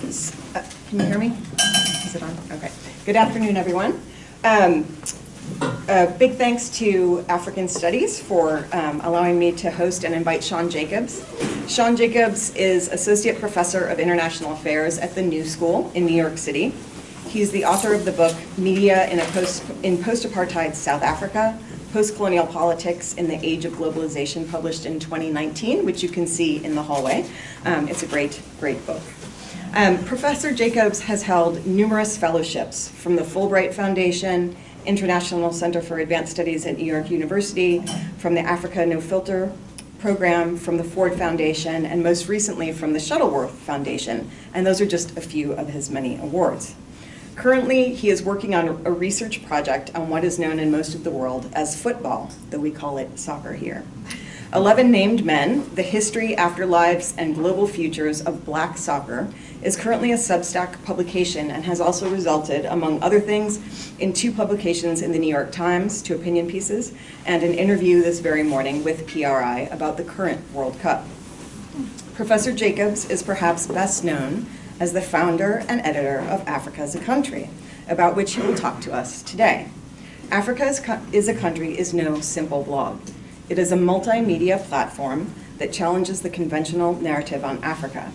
Can you hear me? Is it on? Okay. Good afternoon, everyone. Big thanks to African Studies for allowing me to host and invite Sean Jacobs. Sean Jacobs is Associate Professor of International Affairs at the New School in New York City. He's the author of the book Media in Post-Apartheid South Africa, Post-Colonial Politics in the Age of Globalization, published in 2019, which you can see in the hallway. It's a great, great book. Professor Jacobs has held numerous fellowships from the Fulbright Foundation, International Center for Advanced Studies at New York University, from the Africa No Filter program, from the Ford Foundation, and most recently from the Shuttleworth Foundation. And those are just a few of his many awards. Currently, he is working on a research project on what is known in most of the world as football, though we call it soccer here. 11 Named Men, The History, Afterlives, and Global Futures of Black Soccer is currently a Substack publication and has also resulted, among other things, in 2 publications in the New York Times, 2 opinion pieces, and an interview this very morning with PRI about the current World Cup. Professor Jacobs is perhaps best known as the founder and editor of Africa is a Country, about which he will talk to us today. Africa is a Country is no simple blog. It is a multimedia platform that challenges the conventional narrative on Africa.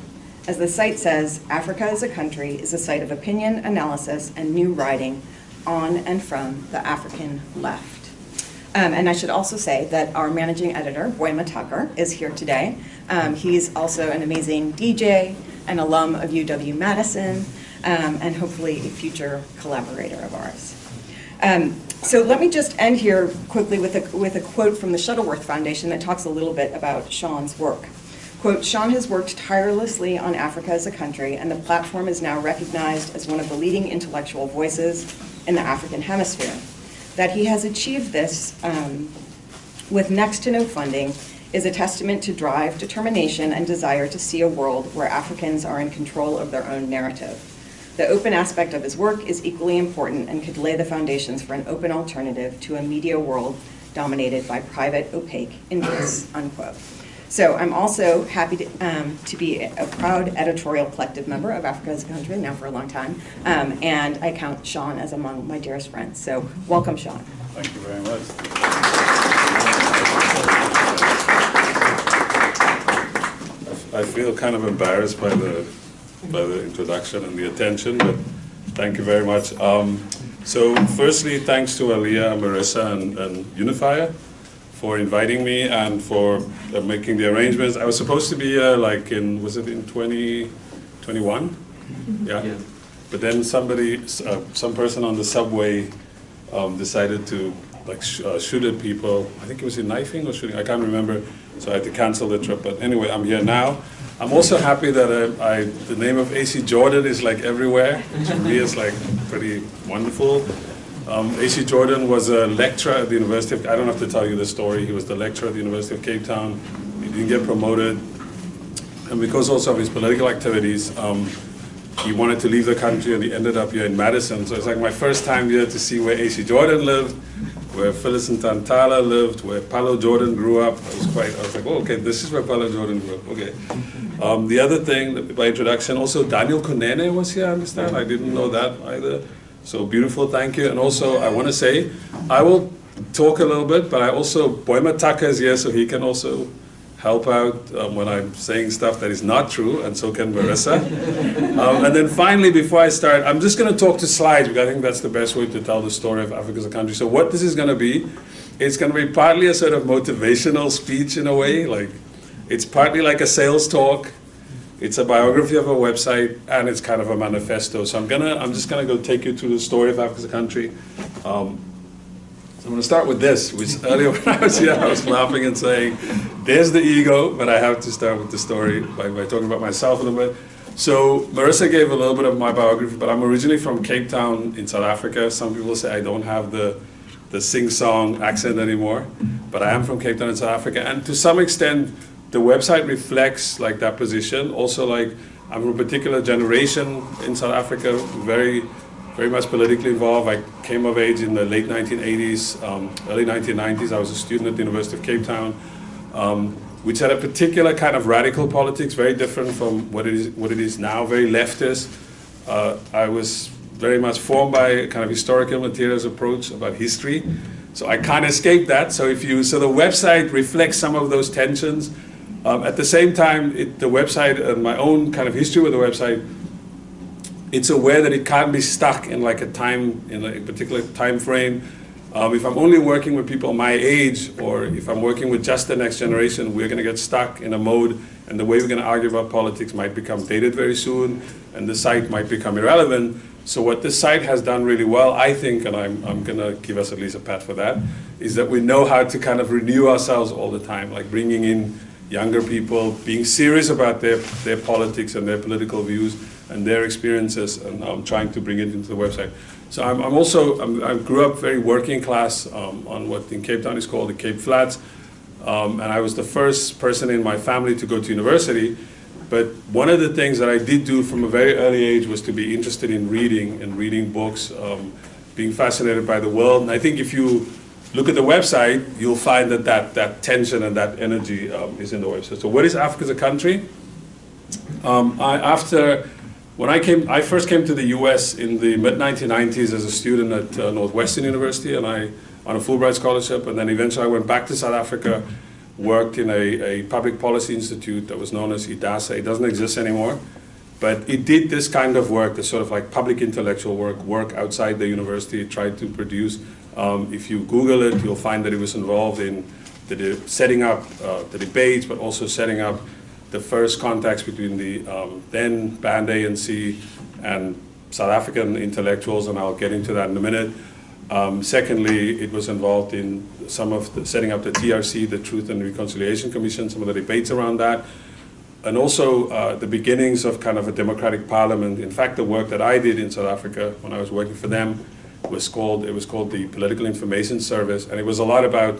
As the site says, Africa is a Country is a site of opinion, analysis, and new writing on and from the African left. And I should also say that our managing editor, Boima Tucker, is here today. He's also an amazing DJ, an alum of UW-Madison, and hopefully a future collaborator of ours. So let me just end here quickly with a quote from the Shuttleworth Foundation that talks a little bit about Sean's work. Quote, Sean has worked tirelessly on Africa as a Country, and the platform is now recognized as one of the leading intellectual voices in the African hemisphere. That he has achieved this with next to no funding is a testament to drive, determination, and desire to see a world where Africans are in control of their own narrative. The open aspect of his work is equally important and could lay the foundations for an open alternative to a media world dominated by private, opaque interests, unquote. So I'm also happy to be a proud editorial collective member of Africa as a Country, now for a long time, and I count Sean as among my dearest friends. So welcome, Sean. Thank you very much. I feel kind of embarrassed by the introduction and the attention, but thank you very much. So firstly, thanks to Aliyah, Marissa, and Unifier for inviting me and for making the arrangements. I was supposed to be here was it in 2021? Yeah. But then some person on the subway decided to shoot at people. I think it was in knifing or shooting, I can't remember. So I had to cancel the trip. But anyway, I'm here now. I'm also happy that the name of A.C. Jordan is everywhere. To me, it's pretty wonderful. A.C. Jordan was a lecturer at the University of, I don't have to tell you the story, he was the lecturer at the University of Cape Town. He didn't get promoted. And because also of his political activities, he wanted to leave the country and he ended up here in Madison. So it's my first time here to see where A.C. Jordan lived, where Phyllis Ntantala lived, where Paulo Jordan grew up. I was oh, okay, this is where Paulo Jordan grew up, okay. The other thing, by introduction, also Daniel Kunene was here, I understand. I didn't know that either. So beautiful, thank you. And also, I want to say, I will talk a little bit, but Boima Tucker is here, so he can also help out when I'm saying stuff that is not true, and so can Marissa. And then finally, before I start, I'm just going to talk to slides, because I think that's the best way to tell the story of Africa as a Country. So what this is going to be, it's going to be partly a sort of motivational speech in a way, it's partly like a sales talk. It's a biography of a website, and it's kind of a manifesto. So I'm just gonna go take you through the story of Africa as a Country. So I'm gonna start with this, which earlier when I was here, I was laughing and saying, there's the ego, but I have to start with the story by talking about myself a little bit. So Marissa gave a little bit of my biography, but I'm originally from Cape Town in South Africa. Some people say I don't have the sing-song accent anymore, but I am from Cape Town in South Africa. And to some extent, the website reflects that position. Also, I'm from a particular generation in South Africa, very, very much politically involved. I came of age in the late 1980s, early 1990s. I was a student at the University of Cape Town. which had a particular kind of radical politics, very different from what it is now, very leftist. I was very much formed by a kind of historical materials approach about history. So I can't escape that. So the website reflects some of those tensions. At the same time, the website and my own kind of history with the website, it's aware that it can't be stuck in like a particular time frame. If I'm only working with people my age, or if I'm working with just the next generation, we're going to get stuck in a mode, and the way we're going to argue about politics might become dated very soon, and the site might become irrelevant. So what this site has done really well, I think, and I'm going to give us at least a pat for that, is that we know how to kind of renew ourselves all the time, like bringing in younger people, being serious about their politics and their political views and their experiences, and trying to bring it into the website. So I grew up very working class on what in Cape Town is called the Cape Flats, and I was the first person in my family to go to university. But one of the things that I did do from a very early age was to be interested in reading and reading books, being fascinated by the world. And I think if you look at the website, you'll find that tension and that energy is in the website. So what is Africa as a country? When I first came to the US in the mid-1990s as a student at Northwestern University, and on a Fulbright scholarship, and then eventually I went back to South Africa, worked in a public policy institute that was known as IDASA. It doesn't exist anymore, but it did this kind of work, this sort of like public intellectual work outside the university. It tried to produce, if you Google it, you'll find that it was involved in setting up the debates, but also setting up the first contacts between the then banned ANC and South African intellectuals, and I'll get into that in a minute. Secondly, it was involved in some of setting up the TRC, the Truth and Reconciliation Commission, some of the debates around that, and also the beginnings of kind of a democratic parliament. In fact, the work that I did in South Africa when I was working for them was called the Political Information Service, and it was a lot about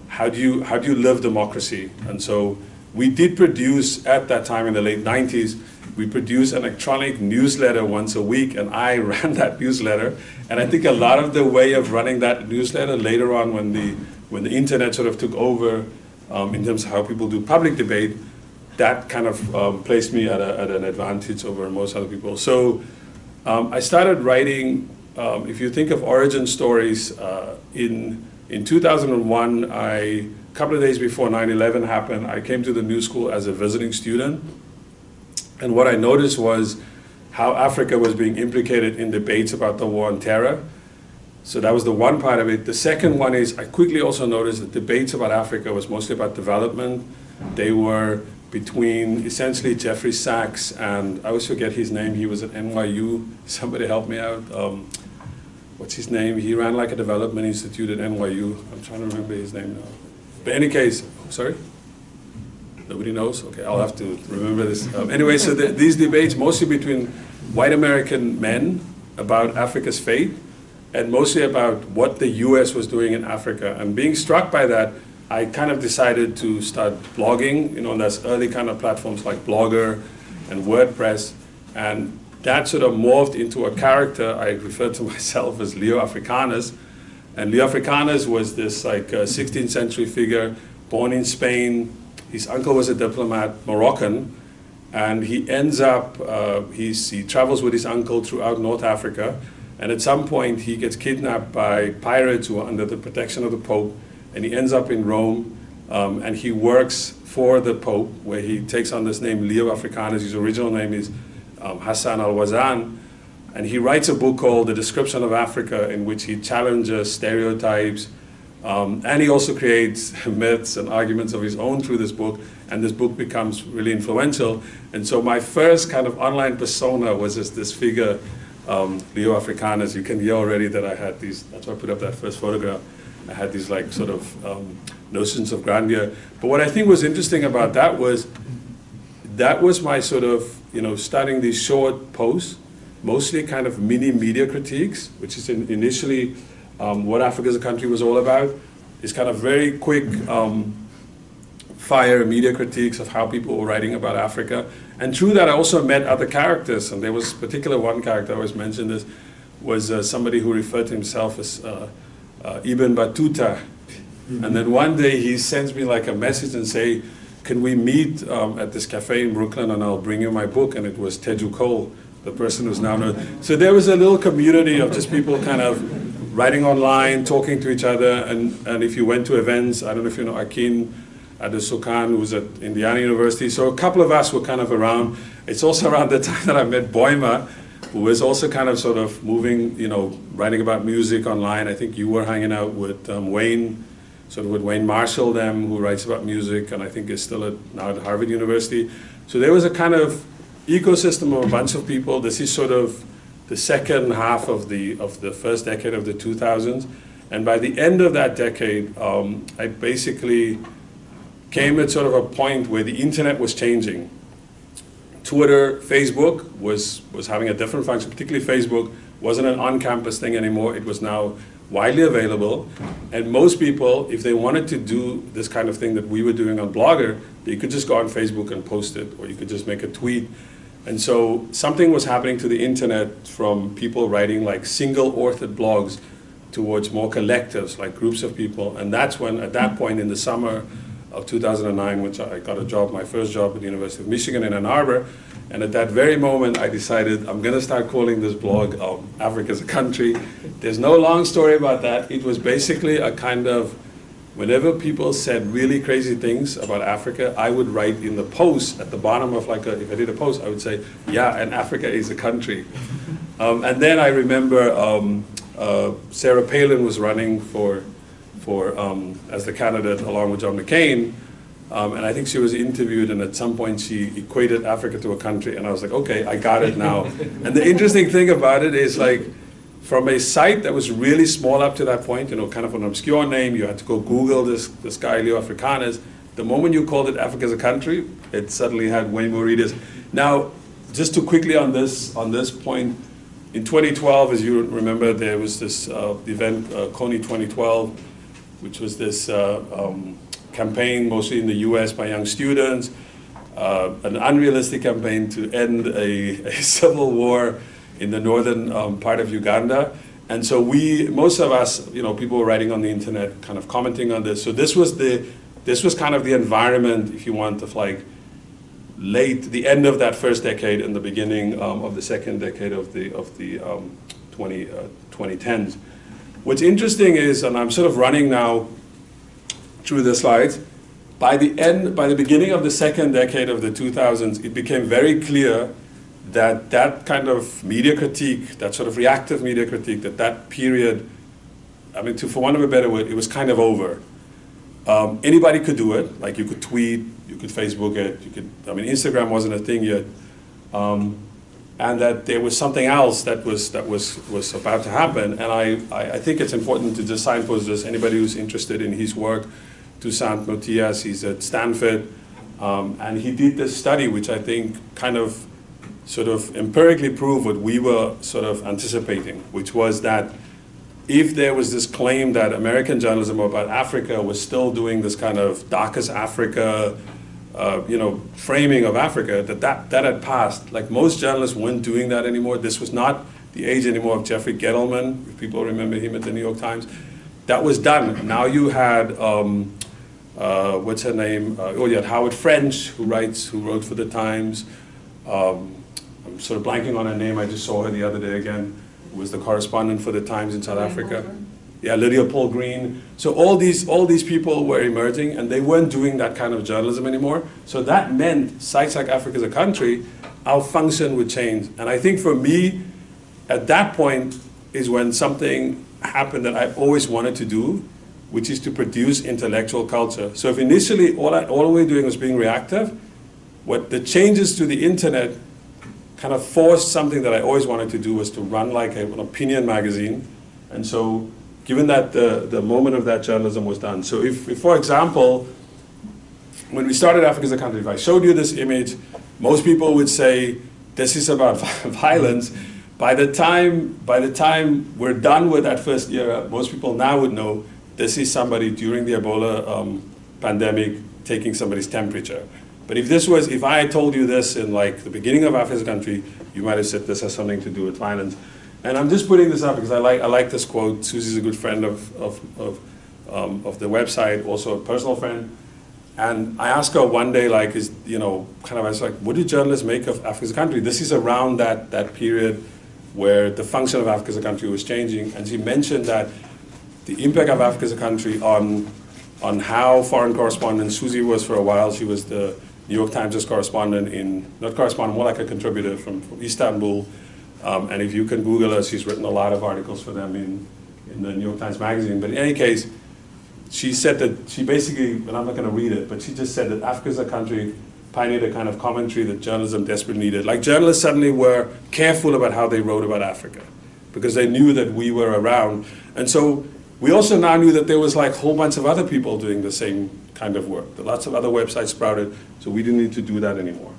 how do you live democracy. And so we did produce, at that time in the late 90s, we produced an electronic newsletter once a week, and I ran that newsletter. And I think a lot of the way of running that newsletter later on, when the internet sort of took over in terms of how people do public debate, that kind of placed me at an advantage over most other people. So I started writing, if you think of origin stories, in 2001, a couple of days before 9/11 happened, I came to the New School as a visiting student. And what I noticed was how Africa was being implicated in debates about the war on terror. So that was the one part of it. The second one is I quickly also noticed that debates about Africa was mostly about development. They were between essentially Jeffrey Sachs and, I always forget his name, he was at NYU. Somebody help me out. What's his name? He ran like a development institute at NYU. I'm trying to remember his name now. But in any case, sorry? Nobody knows? Okay, I'll have to remember this. Anyway, so these debates mostly between white American men about Africa's fate, and mostly about what the US was doing in Africa. And being struck by that, I kind of decided to start blogging, on those early kind of platforms like Blogger and WordPress. And that sort of morphed into a character. I refer to myself as Leo Africanus. And Leo Africanus was this like 16th century figure, born in Spain. His uncle was a diplomat, Moroccan, and he ends up, he travels with his uncle throughout North Africa, and at some point he gets kidnapped by pirates who are under the protection of the Pope, and he ends up in Rome, and he works for the Pope, where he takes on this name Leo Africanus. His original name is Hassan al-Wazan, and he writes a book called The Description of Africa, in which he challenges stereotypes, and he also creates myths and arguments of his own through this book, and this book becomes really influential. And so my first kind of online persona was just this figure, Leo Africanus. You can hear already that I had these, that's why I put up that first photograph. I had these like sort of notions of grandeur. But what I think was interesting about that was my sort of, starting these short posts, mostly kind of mini media critiques, which is initially what Africa as a country was all about, is kind of very quick fire media critiques of how people were writing about Africa. And through that I also met other characters, and there was particular one character, I always mention this, was somebody who referred to himself as Ibn Battuta. And then one day he sends me like a message and say, can we meet at this cafe in Brooklyn and I'll bring you my book? And it was Teju Cole, the person who's now known. So there was a little community of just people kind of writing online, talking to each other, and if you went to events, I don't know if you know Akin Adesokan, who was at Indiana University. So a couple of us were kind of around. It's also around the time that I met Boima, who was also kind of sort of moving, you know, writing about music online. I think you were hanging out with Wayne, sort of with Wayne Marshall, who writes about music, and I think is still now at Harvard University. So there was a kind of ecosystem of a bunch of people. This is sort of the second half of the first decade of the 2000s. And by the end of that decade, I basically came at sort of a point where the internet was changing. Twitter, Facebook was having a different function, particularly Facebook wasn't an on-campus thing anymore. It was now widely available. And most people, if they wanted to do this kind of thing that we were doing on Blogger, you could just go on Facebook and post it, or you could just make a tweet. And so something was happening to the internet from people writing like single-authored blogs towards more collectives, like groups of people. And that's when, at that point in the summer of 2009, which I got a job, my first job at the University of Michigan in Ann Arbor. And at that very moment, I decided I'm going to start calling this blog Africa as a Country. There's no long story about that. It was basically a kind of, whenever people said really crazy things about Africa, I would write in the post at the bottom of like if I did a post, I would say, yeah, and Africa is a country. And then I remember Sarah Palin was running as the candidate along with John McCain. And I think she was interviewed, and at some point she equated Africa to a country, and I was like, okay, I got it now. And the interesting thing about it is, like, from a site that was really small up to that point, you know, kind of an obscure name, you had to go Google this guy, Leo Africanus. The moment you called it Africa as a Country, it suddenly had way more readers. Now, just to quickly on this point, in 2012, as you remember, there was this event, Kony 2012, which was this campaign, mostly in the US by young students, an unrealistic campaign to end a civil war in the northern part of Uganda. And so most of us, you know, people were writing on the internet, kind of commenting on this. So this was kind of the environment, if you want, of like the end of that first decade and the beginning of the second decade of the 2010s. What's interesting is, and I'm sort of running now through the slides, by the beginning of the second decade of the 2000s, it became very clear that that kind of media critique, that sort of reactive media critique, that period, I mean, for want of a better word, it was kind of over. Anybody could do it, like you could tweet, you could Facebook it, Instagram wasn't a thing yet. And that there was something else that was about to happen. And I think it's important to just signpost this. Anybody who's interested in his work, Toussaint Motias, he's at Stanford, and he did this study, which I think kind of sort of empirically proved what we were sort of anticipating, which was that if there was this claim that American journalism about Africa was still doing this kind of darkest Africa, framing of Africa, that had passed. Like, most journalists weren't doing that anymore. This was not the age anymore of Jeffrey Gettleman, if people remember him at the New York Times. That was done. Now you had, what's her name? You had Howard French, who wrote for the Times. I'm sort of blanking on her name. I just saw her the other day again. Who was the correspondent for the Times in South Africa. Yeah, Lydia Paul Green. So all these people were emerging, and they weren't doing that kind of journalism anymore. So that meant sites like Africa as a Country, our function would change. And I think for me, at that point is when something happened that I always wanted to do, which is to produce intellectual culture. So if initially all we were doing was being reactive, what the changes to the internet kind of forced something that I always wanted to do, was to run like an opinion magazine. And so given that the moment of that journalism was done. So if for example, when we started Africa as a Country, if I showed you this image, most people would say, this is about violence. By the time we're done with that first year, most people now would know this is somebody during the Ebola pandemic taking somebody's temperature. But if I had told you this in like the beginning of Africa as a Country, you might have said this has something to do with violence. And I'm just putting this up because I like this quote. Susie's a good friend of the website, also a personal friend. And I asked her one day, like, I was like, what do journalists make of Africa as a country? This is around that period where the function of Africa as a country was changing. And she mentioned that the impact of Africa as a country on how foreign correspondent Susie was for a while. She was the New York Times' correspondent not correspondent, more like a contributor from Istanbul. And if you can Google her, she's written a lot of articles for them in the New York Times Magazine. But in any case, she said that she basically, and I'm not going to read it, but she just said that Africa as a country pioneered a kind of commentary that journalism desperately needed. Like, journalists suddenly were careful about how they wrote about Africa because they knew that we were around. And so we also now knew that there was like a whole bunch of other people doing the same kind of work. That lots of other websites sprouted, so we didn't need to do that anymore.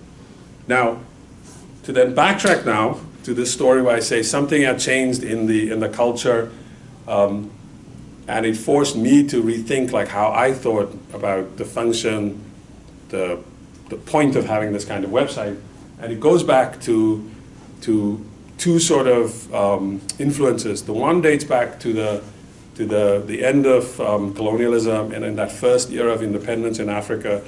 Now, to then backtrack now to this story where I say something had changed in the culture, and it forced me to rethink like how I thought about the function, the point of having this kind of website. And it goes back to two sort of influences. The one dates back to the end of colonialism, and in that first era of independence in Africa,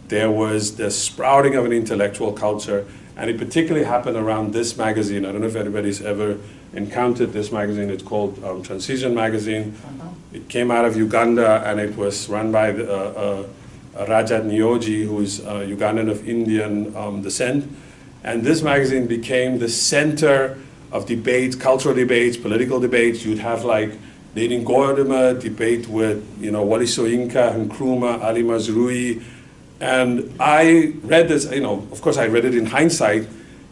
there was the sprouting of an intellectual culture, and it particularly happened around this magazine. I don't know if anybody's ever encountered this magazine. It's called Transition Magazine. It came out of Uganda, and it was run by Rajat Nyoji, who is Ugandan of Indian descent. And this magazine became the center of debates, cultural debates, political debates. You'd have like Lenin Gordima debate with, Wally Soyinka, Nkrumah, Ali Mazrui. And I read this, of course I read it in hindsight,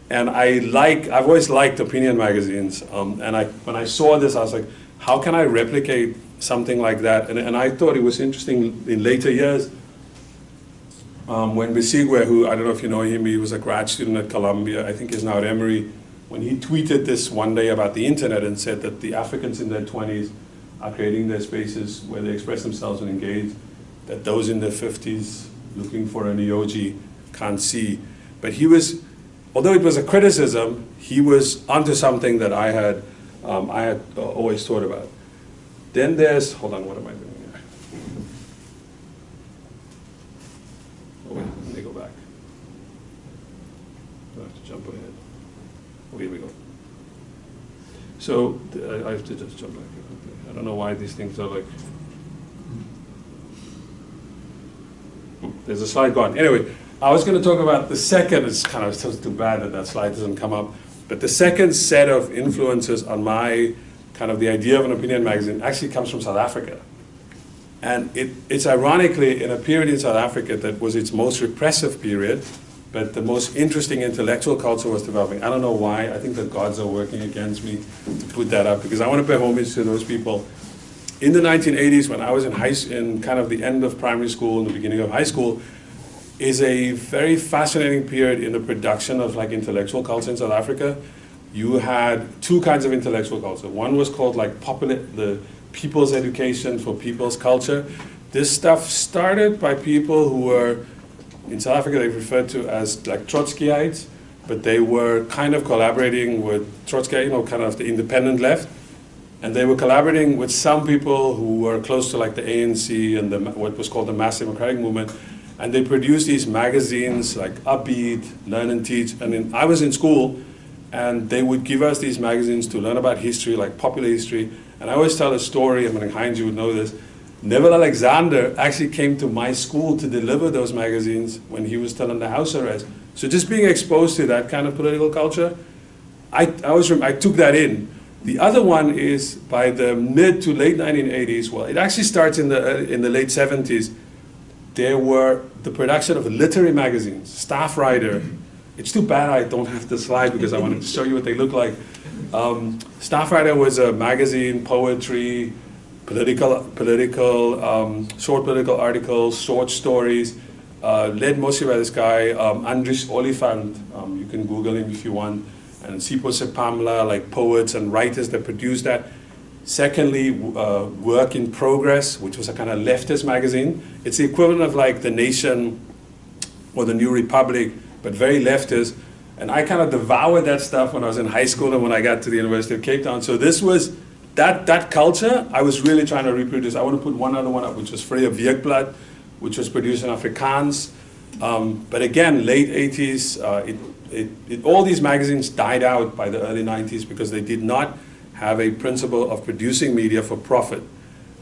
and I've always liked opinion magazines. And when I saw this, I was like, how can I replicate something like that? And I thought it was interesting in later years when Besigwe, who, I don't know if you know him, he was a grad student at Columbia, I think he's now at Emory, when he tweeted this one day about the internet and said that the Africans in their 20s are creating their spaces where they express themselves and engage, that those in their 50s looking for an EOG can't see. But he was, although it was a criticism, he was onto something that I had always thought about. Then there's, hold on, what am I doing here? Oh wait, let me go back. I have to jump ahead. Oh, here we go. So I have to just jump back. I don't know why these things are like, there's a slide gone. Anyway, I was going to talk about the second, it's kind of so too bad that that slide doesn't come up, but the second set of influences on my kind of the idea of an opinion magazine actually comes from South Africa. And it's ironically in a period in South Africa that was its most repressive period, but the most interesting intellectual culture was developing. I don't know why. I think the gods are working against me to put that up, because I want to pay homage to those people. In the 1980s, when I was in kind of the end of primary school and the beginning of high school, is a very fascinating period in the production of like intellectual culture in South Africa. You had two kinds of intellectual culture. One was called like the people's education for people's culture. This stuff started by people who were, in South Africa they referred to as like Trotskyites, but they were kind of collaborating with Trotsky, kind of the independent left. And they were collaborating with some people who were close to like the ANC and what was called the Mass Democratic Movement. And they produced these magazines like Upbeat, Learn and Teach. And I was in school, and they would give us these magazines to learn about history, like popular history. And I always tell a story, I mean, Heinz, you would know this. Neville Alexander actually came to my school to deliver those magazines when he was still under house arrest. So just being exposed to that kind of political culture, I took that in. The other one is by the mid to late 1980s, well, it actually starts in the late 70s. There were the production of literary magazines, Staff Writer. It's too bad I don't have the slide because I wanted to show you what they look like. Staff Writer was a magazine, poetry, short political articles, short stories, led mostly by this guy, Andries Oliphant. You can Google him if you want. And Sipho Sepamla, like poets and writers that produced that. Secondly, Work in Progress, which was a kind of leftist magazine. It's the equivalent of like The Nation or The New Republic, but very leftist. And I kind of devoured that stuff when I was in high school and when I got to the University of Cape Town. So this was, that culture, I was really trying to reproduce. I want to put one other one up, which was Vrye Weekblad, which was produced in Afrikaans. But again, late 80s, all these magazines died out by the early 90s because they did not have a principle of producing media for profit.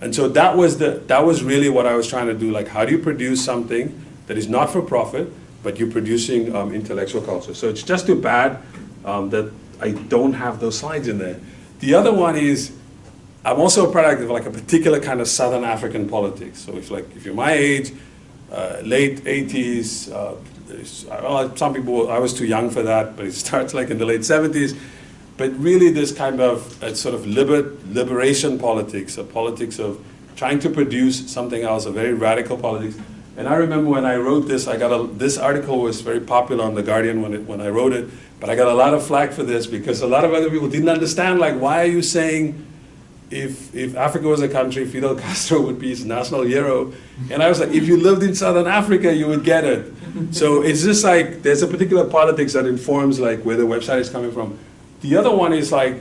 And so that was really what I was trying to do. Like, how do you produce something that is not for profit, but you're producing intellectual culture? So it's just too bad that I don't have those slides in there. The other one is, I'm also a product of like a particular kind of Southern African politics. So if you're my age, late 80s, well, some people, I was too young for that, but it starts like in the late 70s. But really this kind of sort of liberation politics, a politics of trying to produce something else, a very radical politics. And I remember when I wrote this, this article was very popular on The Guardian when I wrote it, but I got a lot of flack for this because a lot of other people didn't understand, like, why are you saying if Africa was a country, Fidel Castro would be its national hero? And I was like, if you lived in Southern Africa, you would get it. So it's just like, there's a particular politics that informs like where the website is coming from. The other one is like,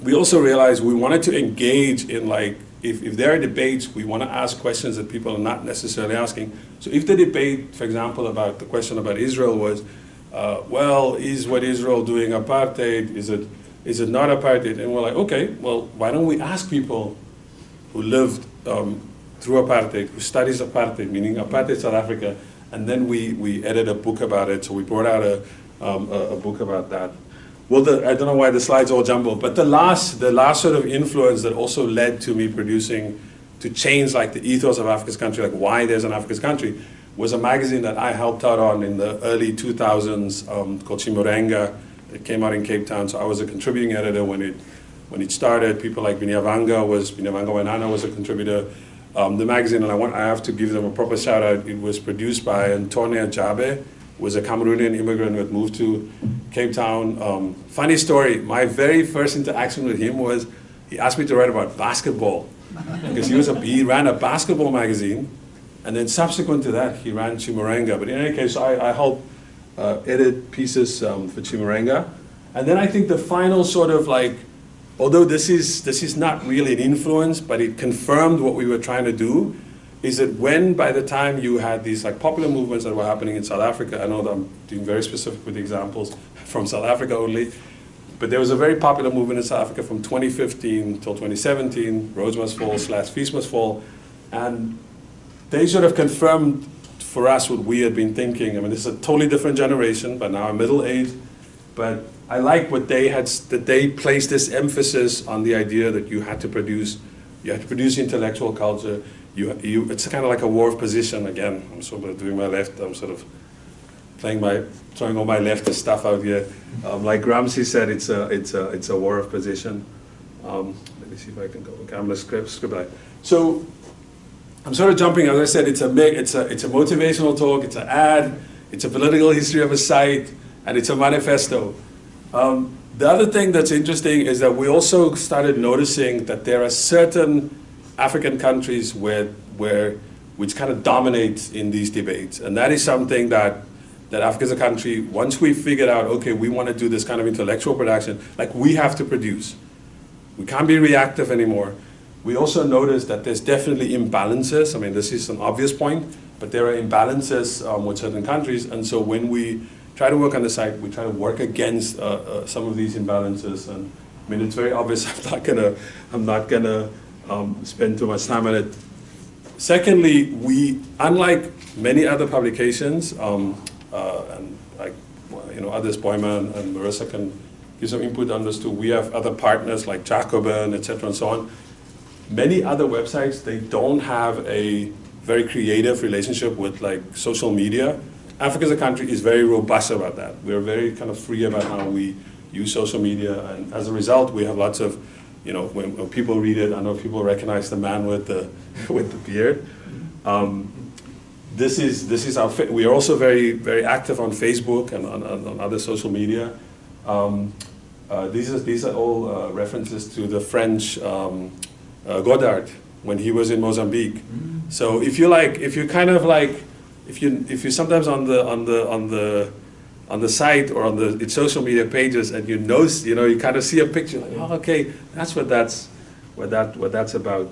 we also realized we wanted to engage in like, if there are debates, we want to ask questions that people are not necessarily asking. So if the debate, for example, about the question about Israel was, well, is what Israel doing apartheid? Is it not apartheid? And we're like, okay, well, why don't we ask people who lived through apartheid, who studies apartheid, meaning apartheid South Africa, and then we edit a book about it. So we brought out a book about that. Well, I don't know why the slides all jumbled, but the last sort of influence that also led to me producing, to change like the ethos of Africa's Country, like why there's an Africa's Country, was a magazine that I helped out on in the early 2000s called Chimurenga. It came out in Cape Town, so I was a contributing editor when it started. People like Binyavanga Wenana was a contributor. The magazine, and I have to give them a proper shout out, it was produced by Antonia Jabe, was a Cameroonian immigrant who had moved to Cape Town. Funny story, my very first interaction with him was, he asked me to write about basketball, because he ran a basketball magazine, and then subsequent to that, he ran Chimurenga. But in any case, I helped edit pieces for Chimurenga. And then I think the final sort of like, although this is not really an influence, but it confirmed what we were trying to do, is that when, by the time you had these like popular movements that were happening in South Africa, I know that I'm being very specific with examples from South Africa only, but there was a very popular movement in South Africa from 2015 till 2017, Rhodes Must Fall / Feast Must Fall, and they sort of confirmed for us what we had been thinking. I mean, this is a totally different generation, but now I'm middle-aged, but I like what they had, that they placed this emphasis on the idea that you had to produce intellectual culture. It's kind of like a war of position again. I'm sort of doing my left. I'm sort of throwing all my leftist stuff out here. Like Gramsci said, it's a war of position. Let me see if I can go. Okay, I'm gonna scribble. So I'm sort of jumping. As I said, it's a motivational talk. It's an ad. It's a political history of a site, and it's a manifesto. The other thing that's interesting is that we also started noticing that there are certain African countries which kind of dominate in these debates. And that is something that Africa as a country, once we figured out, okay, we want to do this kind of intellectual production, like we have to produce. We can't be reactive anymore. We also noticed that there's definitely imbalances. I mean, this is an obvious point, but there are imbalances with certain countries. And so when we try to work on the site, we try to work against some of these imbalances. And I mean, it's very obvious. I'm not gonna spend too much time on it. Secondly, unlike many other publications, and like others, Boima and Marissa can give some input on this too. We have other partners like Jacobin, etc., and so on. Many other websites, they don't have a very creative relationship with like social media. Africa as a country is very robust about that. We're very kind of free about how we use social media, and as a result, we have lots of, when people read it, I know people recognize the man with the beard. This is our. We are also very very active on Facebook and on other social media. These are all references to the French Godard when he was in Mozambique. So if you sometimes on the site or on the social media pages and you kind of see a picture like, oh, okay, that's what that's about.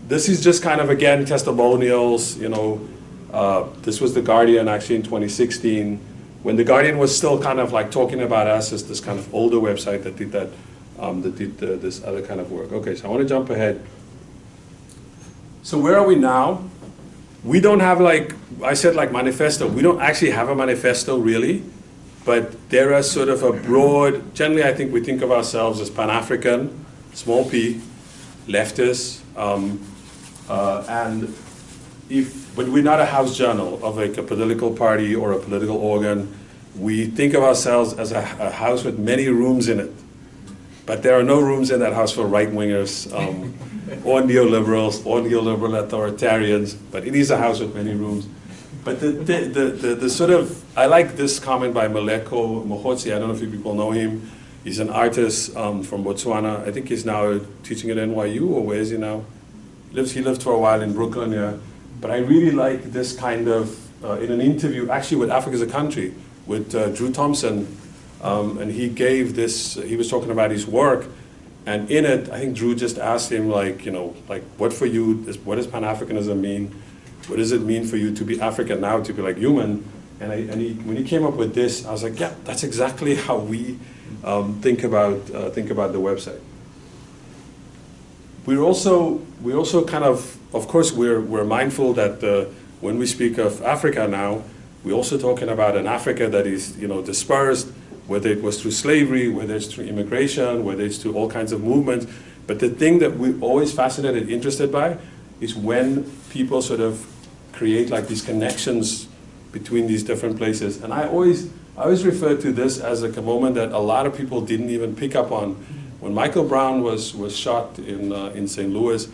This is just kind of, again, testimonials. This was The Guardian actually in 2016, when The Guardian was still kind of like talking about us as this kind of older website that did this other kind of work. Okay, so I want to jump ahead. So where are we now? We don't have, like I said, like manifesto. We don't actually have a manifesto really, but there are sort of a broad, generally I think we think of ourselves as Pan-African, small p, leftist, and but we're not a house journal of like a political party or a political organ. We think of ourselves as a house with many rooms in it. But there are no rooms in that house for right-wingers or neoliberals or neoliberal authoritarians, but it is a house with many rooms. But the sort of, I like this comment by Maleko Mogotsi. I don't know if you people know him. He's an artist from Botswana. I think he's now teaching at NYU, or where is he now? He lived for a while in Brooklyn, yeah. But I really like this kind of, in an interview, actually with Africa as a Country, with Drew Thompson, and he gave this, he was talking about his work, and in it, I think Drew just asked him, like, what for you, what does Pan-Africanism mean? What does it mean for you to be African now, to be like human? And when he came up with this, I was like, yeah, that's exactly how we think about the website. We also kind of course, we're mindful that when we speak of Africa now, we're also talking about an Africa that is, dispersed, whether it was through slavery, whether it's through immigration, whether it's through all kinds of movements. But the thing that we're always fascinated, interested by, is when people sort of create like these connections between these different places. And I always refer to this as like a moment that a lot of people didn't even pick up on. When Michael Brown was shot in St. Louis,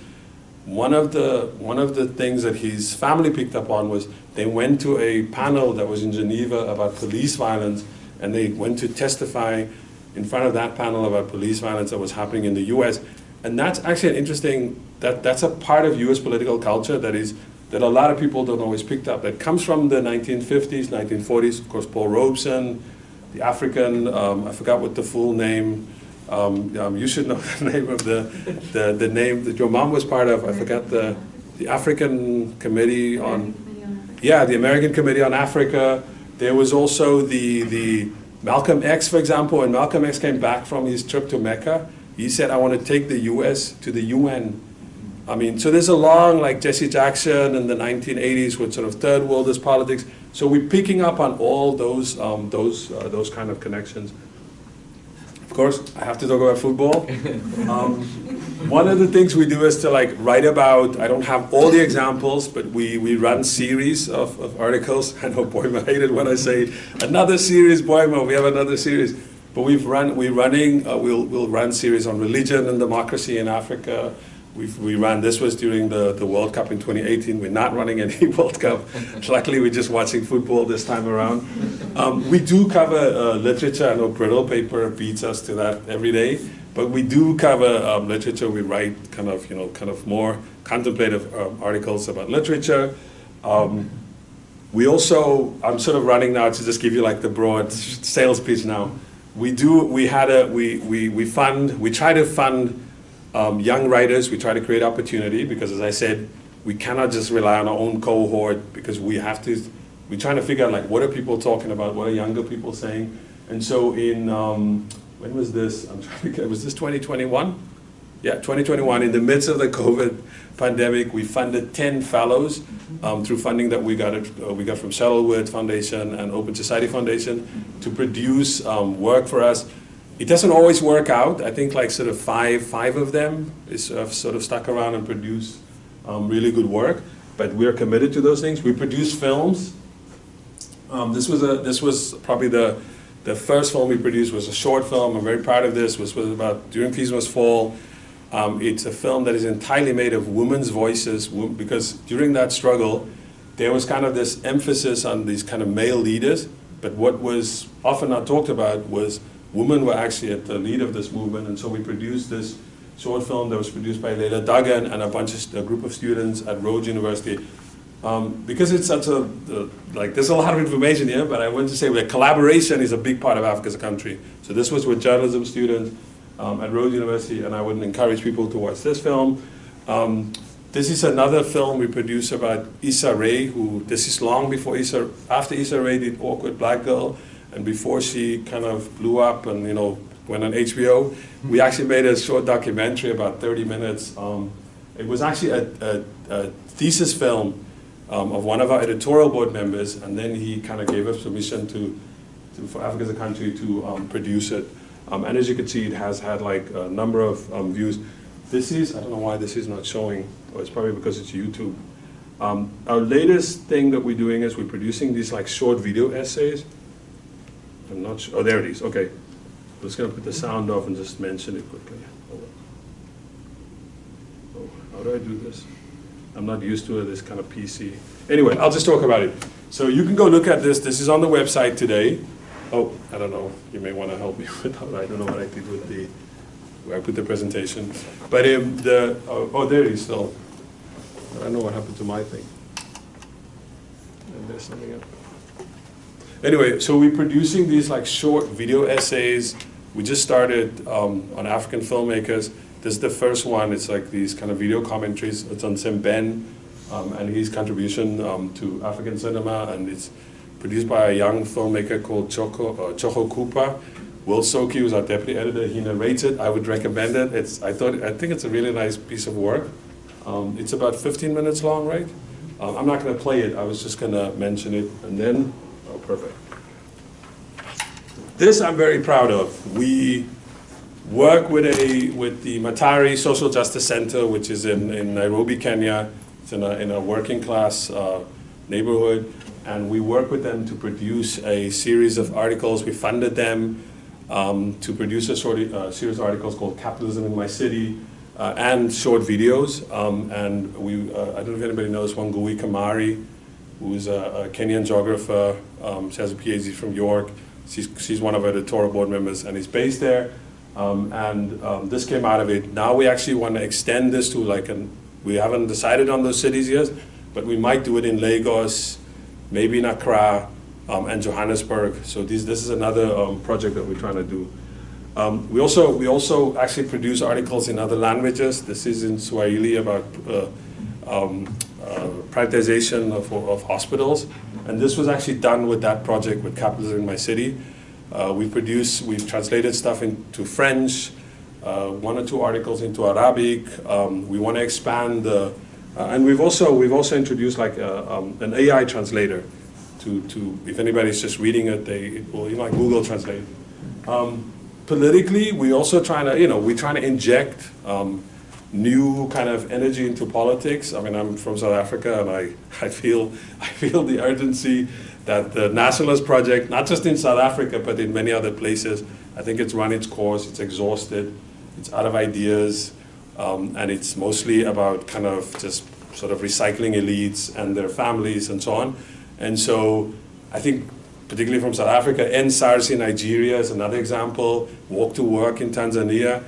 one of the things that his family picked up on was they went to a panel that was in Geneva about police violence, and they went to testify in front of that panel about police violence that was happening in the U.S. And that's actually an interesting, that's a part of U.S. political culture that a lot of people don't always pick up. That comes from the 1950s, 1940s. Of course, Paul Robeson, the African, I forgot what the full name. You should know the name of the name that your mom was part of. I forgot the African Committee on. Yeah, the American Committee on Africa. There was also the Malcolm X, for example. When Malcolm X came back from his trip to Mecca, he said, "I want to take the U.S. to the UN." I mean, so there's a long, like Jesse Jackson in the 1980s with sort of third worldist politics. So we're picking up on all those kind of connections. Of course, I have to talk about football. One of the things we do is to like write about, I don't have all the examples, but we run series of articles. I know Boima hated when I say another series, Boima, we have another series. But we'll run series on religion and democracy in Africa. This was during the World Cup in 2018. We're not running any World Cup. Luckily, we're just watching football this time around. We do cover literature. I know Brittle Paper beats us to that every day. But we do cover literature. We write kind of more contemplative articles about literature. We also, I'm sort of running now to just give you like the broad sales pitch now. We try to fund young writers. We try to create opportunity because, as I said, we cannot just rely on our own cohort because we're trying to figure out like what are people talking about, what are younger people saying. And so when was this? I'm trying to get, was this 2021? Yeah, 2021, in the midst of the COVID pandemic, we funded 10 fellows through funding that we got from Shuttlewood Foundation and Open Society Foundation to produce work for us. It doesn't always work out. I think like sort of five of them have sort of stuck around and produced really good work. But we're committed to those things. We produce films. This was probably the first film we produced was a short film. I'm very proud of this. Was about During Peace Must Fall. It's a film that is entirely made of women's voices because during that struggle, there was kind of this emphasis on these kind of male leaders. But what was often not talked about was women were actually at the lead of this movement, and so we produced this short film that was produced by Leila Duggan and a group of students at Rhodes University. Because it's such there's a lot of information here, but I want to say that collaboration is a big part of Africa as a country. So this was with journalism students at Rhodes University, and I would encourage people to watch this film. This is another film we produced about Issa Rae, who, this is long before after Issa Rae did Awkward Black Girl, and before she kind of blew up and, went on HBO. We actually made a short documentary about 30 minutes. It was actually a thesis film of one of our editorial board members, and then he kind of gave us permission for Africa as a Country to produce it. And as you can see, it has had like a number of views. This is, I don't know why this is not showing, or it's probably because it's YouTube. Our latest thing that we're doing is we're producing these like short video essays. I'm not sure, oh there it is, okay. I'm just gonna put the sound off and just mention it quickly. Oh, how do I do this? I'm not used to this kind of PC. Anyway, I'll just talk about it. So you can go look at this. This is on the website today. Oh, I don't know. You may want to help me with that. I don't know what I did with where I put the presentation. But oh, there it is still. I don't know what happened to my thing. And there's something else. Anyway, so we're producing these like short video essays. We just started on African filmmakers. This is the first one. It's like these kind of video commentaries. It's on Semben and his contribution to African cinema, and it's produced by a young filmmaker called Choco Kupa. Will Soki, who's our deputy editor, he narrates it. I would recommend it. I think it's a really nice piece of work. It's about 15 minutes long, right? I'm not going to play it. I was just going to mention it, and then, oh, perfect. This I'm very proud of. We work with the Matari Social Justice Center, which is in Nairobi, Kenya. It's in a working class neighborhood, and we work with them to produce a series of articles. We funded them to produce a series of articles called Capitalism in My City, and short videos. And I don't know if anybody knows Wangui Kamari, who's a Kenyan geographer. She has a PhD from York. She's one of our editorial board members, and is based there. This came out of it. Now we actually want to extend this to we haven't decided on those cities yet, but we might do it in Lagos, maybe in Accra, and Johannesburg. So this is another project that we're trying to do. We also actually produce articles in other languages. This is in Swahili about privatization of hospitals, and this was actually done with that project with Capitalism in My City. We've translated stuff into French, 1 or 2 articles into Arabic. We want to expand and we've also introduced like an AI translator to if anybody's just reading it, it will, like Google Translate. Politically, we also trying to inject new kind of energy into politics. I mean, I'm from South Africa, and I feel the urgency that the Nationalist Project, not just in South Africa, but in many other places, I think it's run its course, it's exhausted, it's out of ideas, and it's mostly about kind of just sort of recycling elites and their families and so on. And so I think, particularly from South Africa, End SARS in Nigeria is another example, Walk to Work in Tanzania,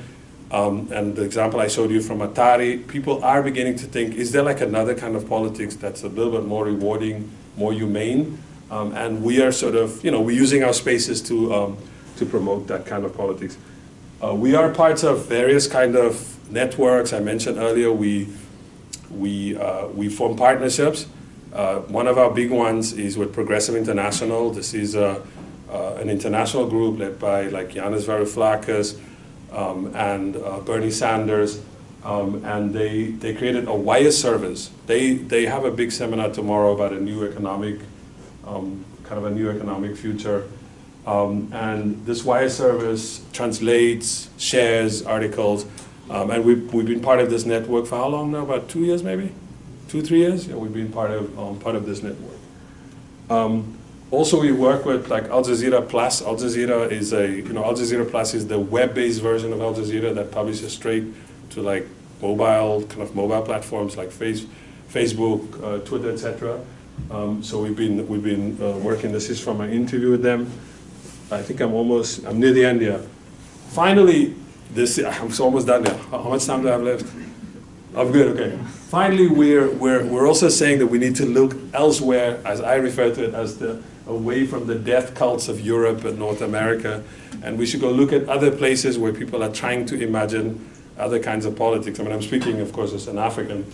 and the example I showed you from Atari, people are beginning to think, is there like another kind of politics that's a little bit more rewarding, more humane? And we are sort of, we're using our spaces to promote that kind of politics. We are parts of various kind of networks. I mentioned earlier, we form partnerships. One of our big ones is with Progressive International. This is an international group led by like Yanis Varoufakis and Bernie Sanders, and they created a wire service. They have a big seminar tomorrow about a new economic, kind of a new economic future. And this wire service translates, shares articles, and we've been part of this network for how long now? About 2 years maybe? 2-3 years? Yeah, we've been part of this network. Also, we work with like Al Jazeera Plus. Al Jazeera is Al Jazeera Plus is the web-based version of Al Jazeera that publishes straight to like mobile platforms like Facebook, Twitter, etc. So we've been working. This is from an interview with them. I think I'm near the end here. Finally, I'm almost done now. How much time do I have left? I'm good, okay. Finally, we're also saying that we need to look elsewhere, as I refer to it, as away from the death cults of Europe and North America, and we should go look at other places where people are trying to imagine other kinds of politics. I mean, I'm speaking, of course, as an African,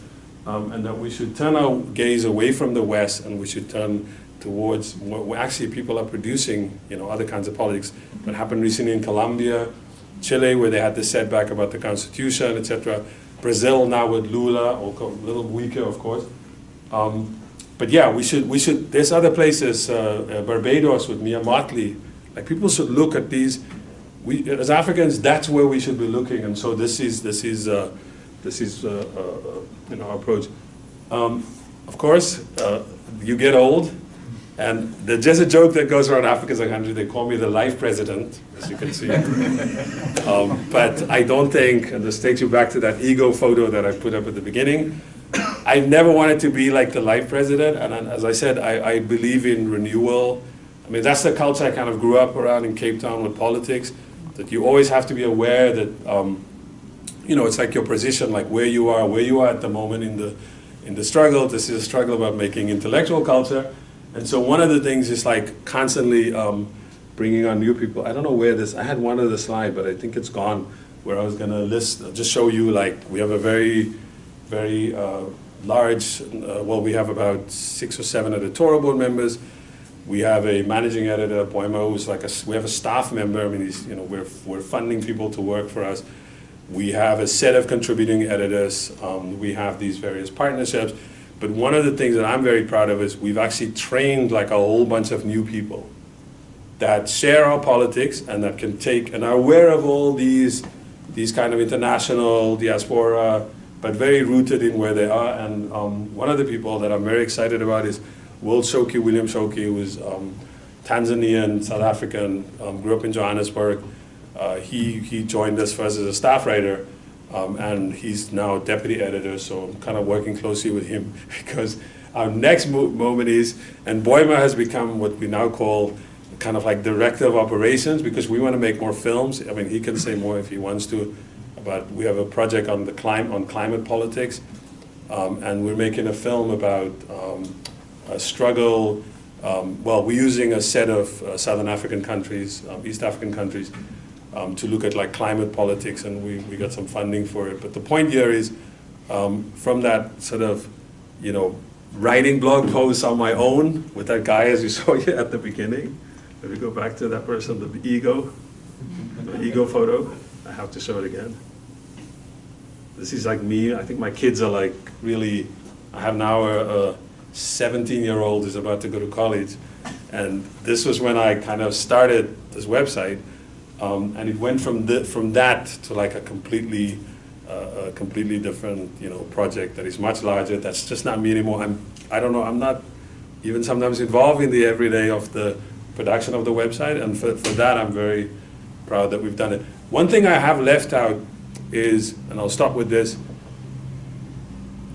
and that we should turn our gaze away from the West and we should turn towards where actually people are producing, other kinds of politics. What happened recently in Colombia, Chile, where they had this setback about the constitution, etc. Brazil now with Lula, a little weaker, of course. But yeah, we should. There's other places, Barbados with Mia Mottley. Like people should look at these. We as Africans, that's where we should be looking. And so this is our approach. Of course, you get old, and there's just a joke that goes around Africa as a country. They call me the life president, as you can see. But I don't think, and this takes you back to that ego photo that I put up at the beginning. I never wanted to be like the life president, and as I said, I believe in renewal. I mean, that's the culture I kind of grew up around in Cape Town with politics, that you always have to be aware that, it's like your position, like where you are at the moment in the struggle. This is a struggle about making intellectual culture. And so one of the things is like constantly bringing on new people. I don't know where I had one other slide, but I think it's gone, where I was gonna just show you, like, we have a very, very large, we have about 6 or 7 editorial board members. We have a managing editor, Boima, who's like we have a staff member. I mean, we're funding people to work for us. We have a set of contributing editors. We have these various partnerships. But one of the things that I'm very proud of is we've actually trained like a whole bunch of new people that share our politics and that can take and are aware of all these kind of international diaspora, but very rooted in where they are. And one of the people that I'm very excited about is William Shoki, who is Tanzanian, South African, grew up in Johannesburg. He joined us first as a staff writer, and he's now deputy editor, so I'm kind of working closely with him because our next moment is, and Boima has become what we now call kind of like director of operations, because we want to make more films. I mean, he can say more if he wants to, but we have a project on climate politics, and we're making a film about a struggle. We're using a set of Southern African countries, East African countries, to look at like climate politics, and we got some funding for it. But the point here is, from that sort of, writing blog posts on my own with that guy, as you saw here at the beginning. Let me go back to that person, the ego photo. I have to show it again. This is like me. I think my kids are like really, I have now a 17-year-old who's about to go to college. And this was when I kind of started this website. And it went from that to like a completely different, project that is much larger. That's just not me anymore. I'm not even sometimes involved in the everyday of the production of the website. And for that, I'm very proud that we've done it. One thing I have left out is, and I'll stop with this,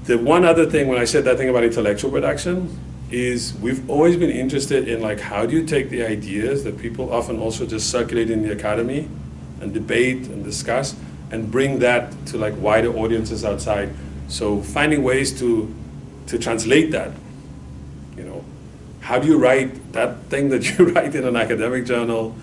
the one other thing when I said that thing about intellectual production is we've always been interested in like how do you take the ideas that people often also just circulate in the academy and debate and discuss and bring that to like wider audiences outside. So finding ways to translate that, how do you write that thing that you write in an academic journal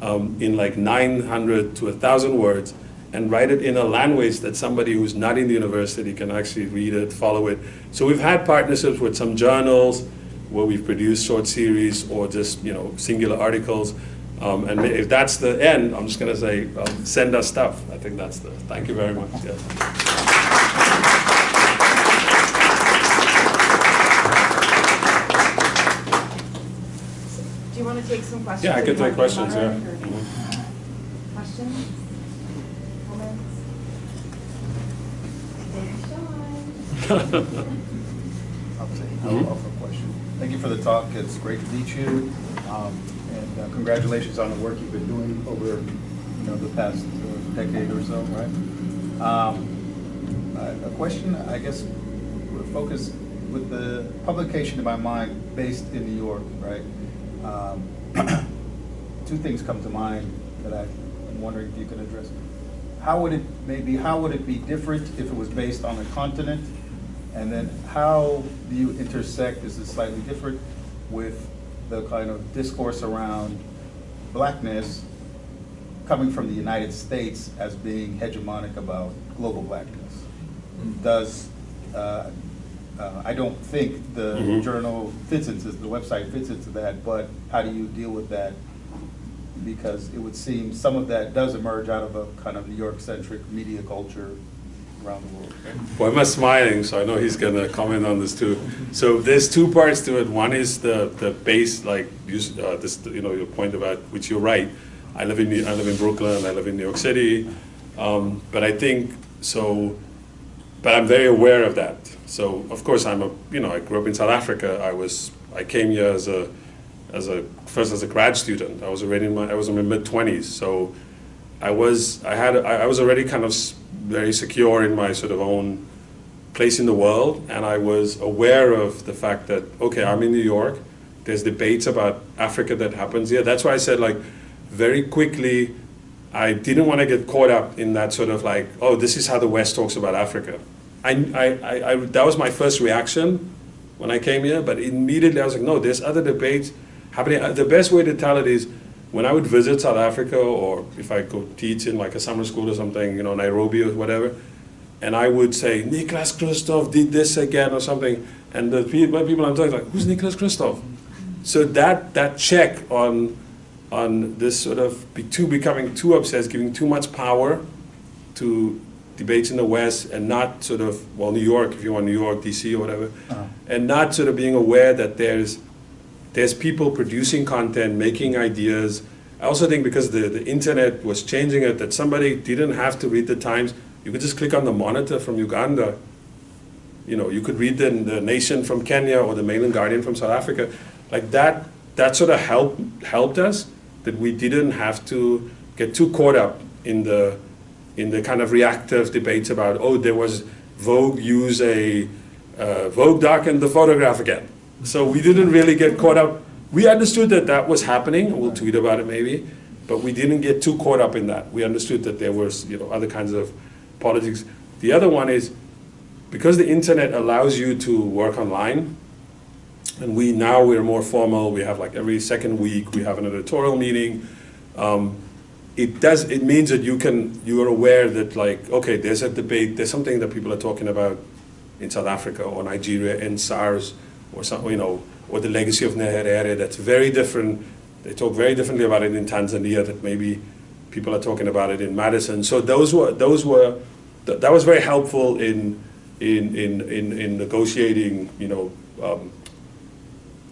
in like 900 to 1,000 words and write it in a language that somebody who's not in the university can actually read it, follow it. So we've had partnerships with some journals where we've produced short series or just singular articles. And if that's the end, I'm just going to say, send us stuff. I think that's thank you very much. Yeah. Do you want to take some questions? Yeah, I can take questions, yeah. Questions? I'll offer a question. Thank you for the talk. It's great to meet you, and congratulations on the work you've been doing over, the past decade or so, right? A question, I guess, would focus with the publication in my mind based in New York, right? Two things come to mind that I'm wondering if you could address. How would it be different if it was based on a continent? And then how do you intersect, this is slightly different, with the kind of discourse around blackness coming from the United States as being hegemonic about global blackness. Does, I don't think the journal fits into, the website fits into that, but how do you deal with that? Because it would seem some of that does emerge out of a kind of New York-centric media culture around the world. Well, I'm smiling, so I know he's going to comment on this too. So there's two parts to it. One is the base, like this, your point about which you're right. I live in Brooklyn. I live in New York City, but I think so. But I'm very aware of that. So of course I grew up in South Africa. I came here first as a grad student. I was in my mid-20s. So I was already kind of very secure in my sort of own place in the world, and I was aware of the fact that, okay, I'm in New York, there's debates about Africa that happens here. That's why I said, like, very quickly, I didn't want to get caught up in that sort of like, oh, this is how the West talks about Africa. That was my first reaction when I came here, but immediately I was like, no, there's other debates happening. The best way to tell it is, when I would visit South Africa, or if I go teach in like a summer school or something, Nairobi or whatever, and I would say, Nicholas Kristof did this again or something, and the people I'm talking like, who's Nicholas Kristof? So that check on this sort of becoming too obsessed, giving too much power to debates in the West, and not sort of, well, New York, if you want New York, DC or whatever, and not sort of being aware that there's people producing content, making ideas. I also think because the internet was changing it, that somebody didn't have to read the Times. You could just click on the Monitor from Uganda. You could read the Nation from Kenya or the Mail and Guardian from South Africa. Like that sort of helped us, that we didn't have to get too caught up in the kind of reactive debates about, oh, there was Vogue use Vogue darkened the photograph again. So we didn't really get caught up. We understood that was happening. We'll tweet about it maybe, but we didn't get too caught up in that. We understood that there was other kinds of politics. The other one is, because the internet allows you to work online, and we're more formal. We have like every second week we have an editorial meeting. It means that you are aware that, like, okay, there's a debate, there's something that people are talking about in South Africa or Nigeria, and SARS, or something, or the legacy of Nyerere. That's very different. They talk very differently about it in Tanzania that maybe people are talking about it in Madison. So that was very helpful in negotiating,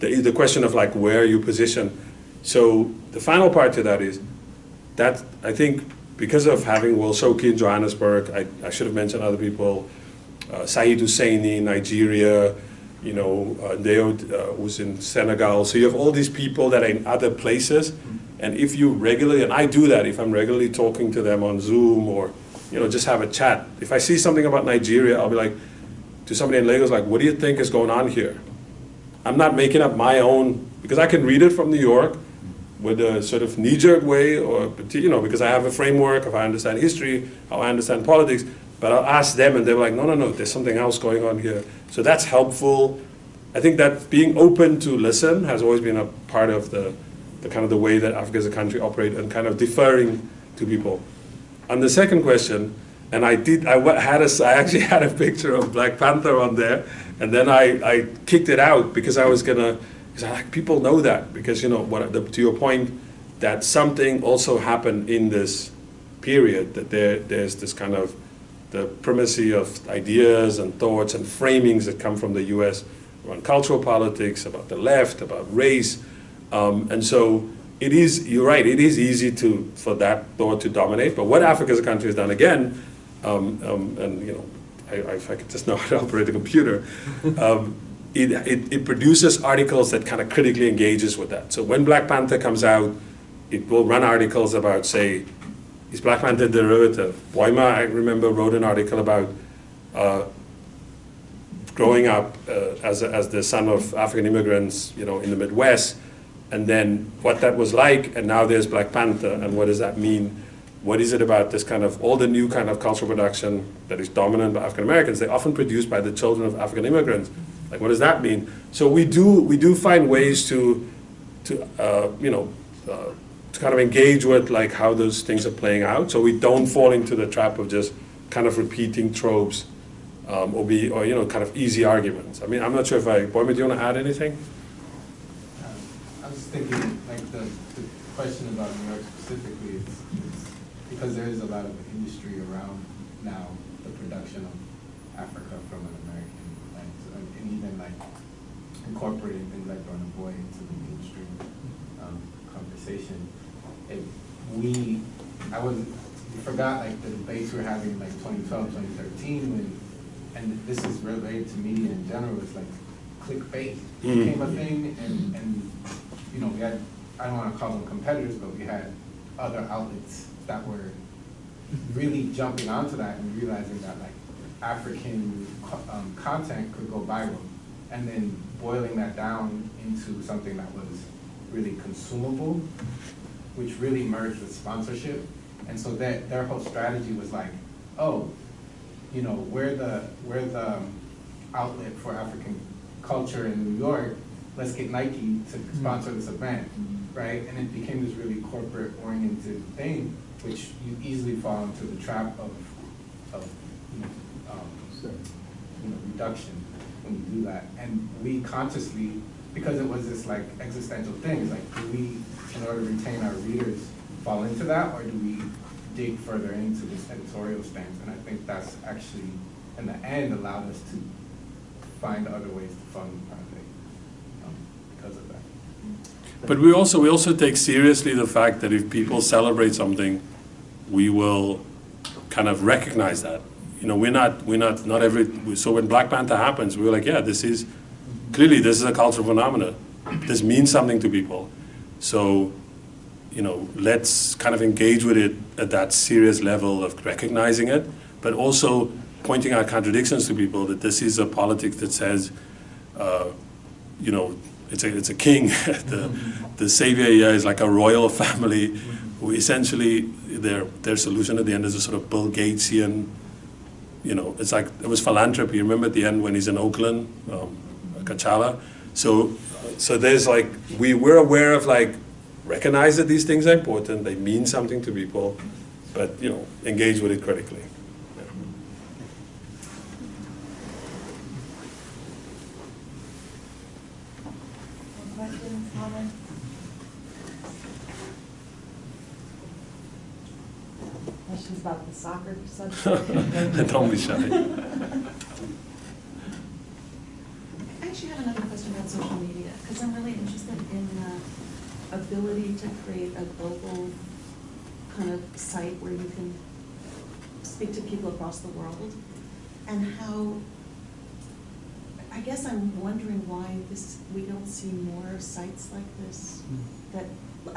the question of like where you position. So the final part to that is that I think because of having Will Shoki in Johannesburg, I should have mentioned other people, Saeed Husseini in Nigeria, Ndeo was in Senegal. So you have all these people that are in other places, and if you regularly, and I do that, if I'm regularly talking to them on Zoom or just have a chat. If I see something about Nigeria, I'll be like, to somebody in Lagos, like, what do you think is going on here? I'm not making up my own, because I can read it from New York with a sort of knee-jerk way, or because I have a framework, if I understand history, how I understand politics. But I'll ask them, and they're like, no, there's something else going on here. So that's helpful. I think that being open to listen has always been a part of the kind of the way that Africa as a country operates, and kind of deferring to people. On the second question, and I actually had a picture of Black Panther on there, and then I kicked it out because I was because people know that, because to your point, that something also happened in this period, that there's this kind of the primacy of ideas and thoughts and framings that come from the US around cultural politics, about the left, about race. And so you're right, it is easy for that thought to dominate. But what Africa as a country has done again, if I could just know how to operate a computer, it produces articles that kind of critically engages with that. So when Black Panther comes out, it will run articles about, say, is Black Panther derivative? Boima, I remember, wrote an article about growing up as the son of African immigrants, in the Midwest, and then what that was like, and now there's Black Panther, and what does that mean? What is it about this kind of, all the new kind of cultural production that is dominant by African Americans? They're often produced by the children of African immigrants. Like, what does that mean? So we do find ways to kind of engage with like how those things are playing out, so we don't fall into the trap of just kind of repeating tropes or you know, kind of easy arguments. I mean, I'm not sure if Boimeh, do you want to add anything? I was thinking, like, the question about New York specifically, it's because there is a lot of industry around now, the production of Africa from an American lens, and even like incorporating things like Burna Boy into the mainstream conversation. We forgot like the debates we were having in like 2012, 2013 when, and this is related to media in general, it's like clickbait became a thing, and you know, we had, I don't want to call them competitors, but we had other outlets that were really jumping onto that and realizing that like African content could go viral, and then boiling that down into something that was really consumable, which really merged with sponsorship. And so that their whole strategy was like, oh, you know, we're the outlet for African culture in New York. Let's get Nike to sponsor this event, right? And it became this really corporate-oriented thing, which you easily fall into the trap of reduction when you do that. And we consciously, because it was this like existential thing, it's like, do we, in order to retain our readers, fall into that, or do we dig further into this editorial stance? And I think that's actually, in the end, allowed us to find other ways to fund the project because of that. But we also take seriously the fact that if people celebrate something, we will kind of recognize that. You know, not every, so when Black Panther happens, we were like, yeah, this is a cultural phenomenon. This means something to people. So, you know, let's kind of engage with it at that serious level of recognizing it, but also pointing out contradictions to people, that this is a politics that says, you know, it's a king. The savior here is like a royal family who essentially their solution at the end is a sort of Bill Gatesian, you know, it's like, it was philanthropy. Remember at the end when he's in Oakland, Kachala? So there's like, we're aware of like, recognize that these things are important, they mean something to people, but, you know, engage with it critically. Yeah. Questions, comments? Questions about the soccer subject? Don't be shy. I actually have another question about social media, because I'm really interested in the ability to create a global kind of site where you can speak to people across the world, and how, I guess I'm wondering why we don't see more sites like this, that,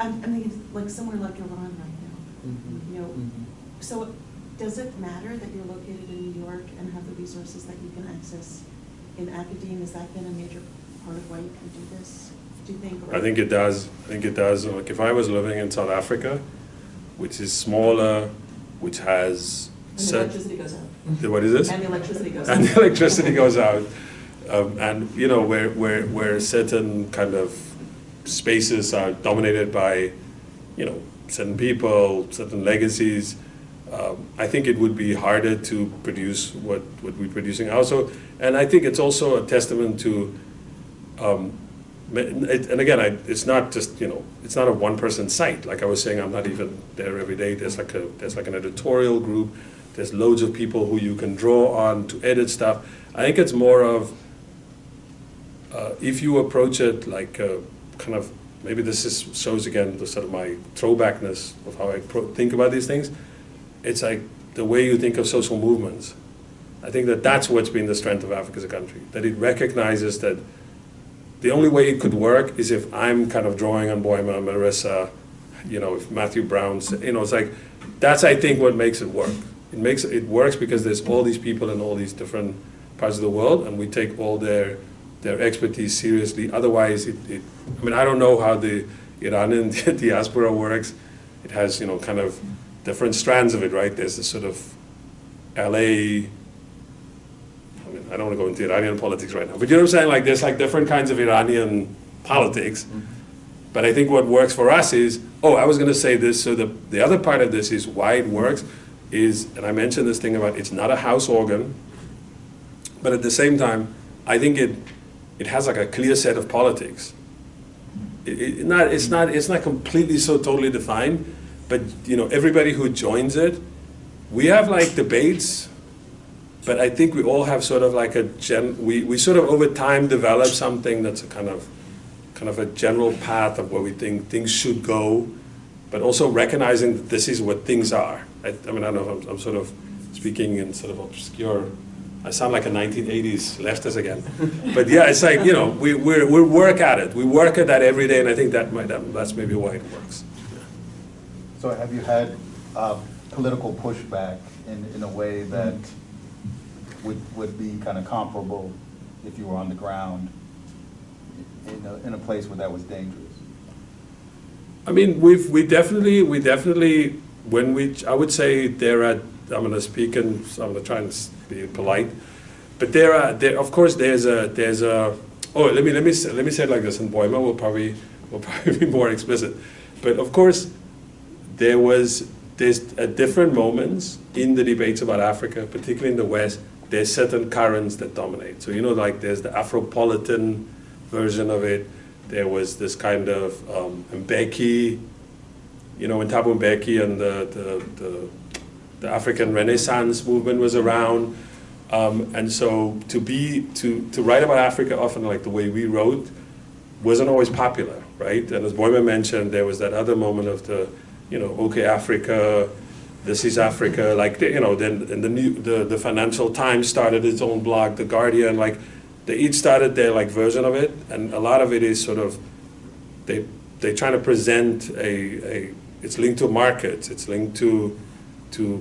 I'm thinking like somewhere like Iran right now, you know, so does it matter that you're located in New York and have the resources that you can access in academia? Has that been a major part of why you can do this, do you think? I think it does. Like if I was living in South Africa, which is smaller, which has... And the electricity goes out. What is this? And the electricity goes out. And the electricity goes out. And, you know, where certain kind of spaces are dominated by, you know, certain people, certain legacies, I think it would be harder to produce what we're producing also. And I think it's also a testament to, and again, it's not just, you know, it's not a one-person site. Like I was saying, I'm not even there every day. There's like an editorial group. There's loads of people who you can draw on to edit stuff. I think it's more of, if you approach it like kind of, maybe this shows again the sort of my throwbackness of how I think about these things. It's like the way you think of social movements. I think that's what's been the strength of Africa as a country, that it recognizes that the only way it could work is if I'm kind of drawing on Boimeh, Marissa, you know, if Matthew Brown's, you know, it's like, that's, I think, what makes it work. It works because there's all these people in all these different parts of the world, and we take all their expertise seriously. Otherwise, I mean, I don't know how the Iranian diaspora works. It has, you know, kind of different strands of it, right? There's this sort of LA, I mean, I don't want to go into Iranian politics right now, but you know what I'm saying? Like, there's like different kinds of Iranian politics. But I think what works for us is, I was gonna say this, so the other part of this is why it works is, and I mentioned this thing about it's not a house organ, but at the same time, I think it has like a clear set of politics. It's not completely so totally defined, but everybody who joins it, we have like debates, but I think we all have sort of like we sort of over time develop something that's a kind of a general path of where we think things should go, but also recognizing that this is what things are. I mean, I don't know if I'm sort of speaking in sort of obscure, I sound like a 1980s leftist again. But yeah, it's like, we work at it. We work at that every day, and I think that's maybe why it works. So have you had political pushback in a way that would be kind of comparable if you were on the ground in a place where that was dangerous? I mean, we definitely, I would say I'm going to speak and I'm going to try and be polite, but of course there's a, let me say it like this, and Boima will probably be more explicit, but of course there's at different moments in the debates about Africa, particularly in the West, there's certain currents that dominate. So like there's the Afropolitan version of it. There was this kind of Mbeki, when Thabo Mbeki and the African Renaissance movement was around. And so to write about Africa often like the way we wrote wasn't always popular, right? And as Boima mentioned, there was that other moment of the, okay, Africa, this is Africa, like, then the Financial Times started its own blog, The Guardian, like, they each started their like version of it, and a lot of it is sort of, they're trying to present it's linked to markets, it's linked to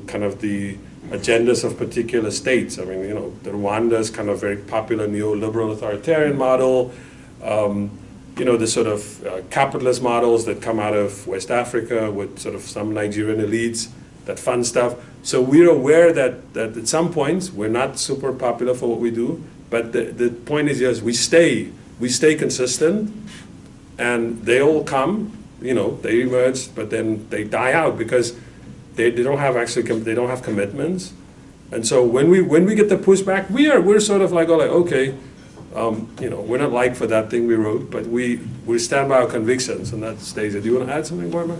kind of the agendas of particular states. I mean, the Rwanda's kind of very popular neoliberal authoritarian model, the sort of capitalist models that come out of West Africa with sort of some Nigerian elites that fund stuff. So we're aware that at some points we're not super popular for what we do, but the point is, yes, we stay consistent, and they all come, they emerge, but then they die out because they don't have commitments. And so when we get the pushback, we're sort of like, okay, we're not like for that thing we wrote, but we stand by our convictions, and that stays it. Do you want to add something, Boima?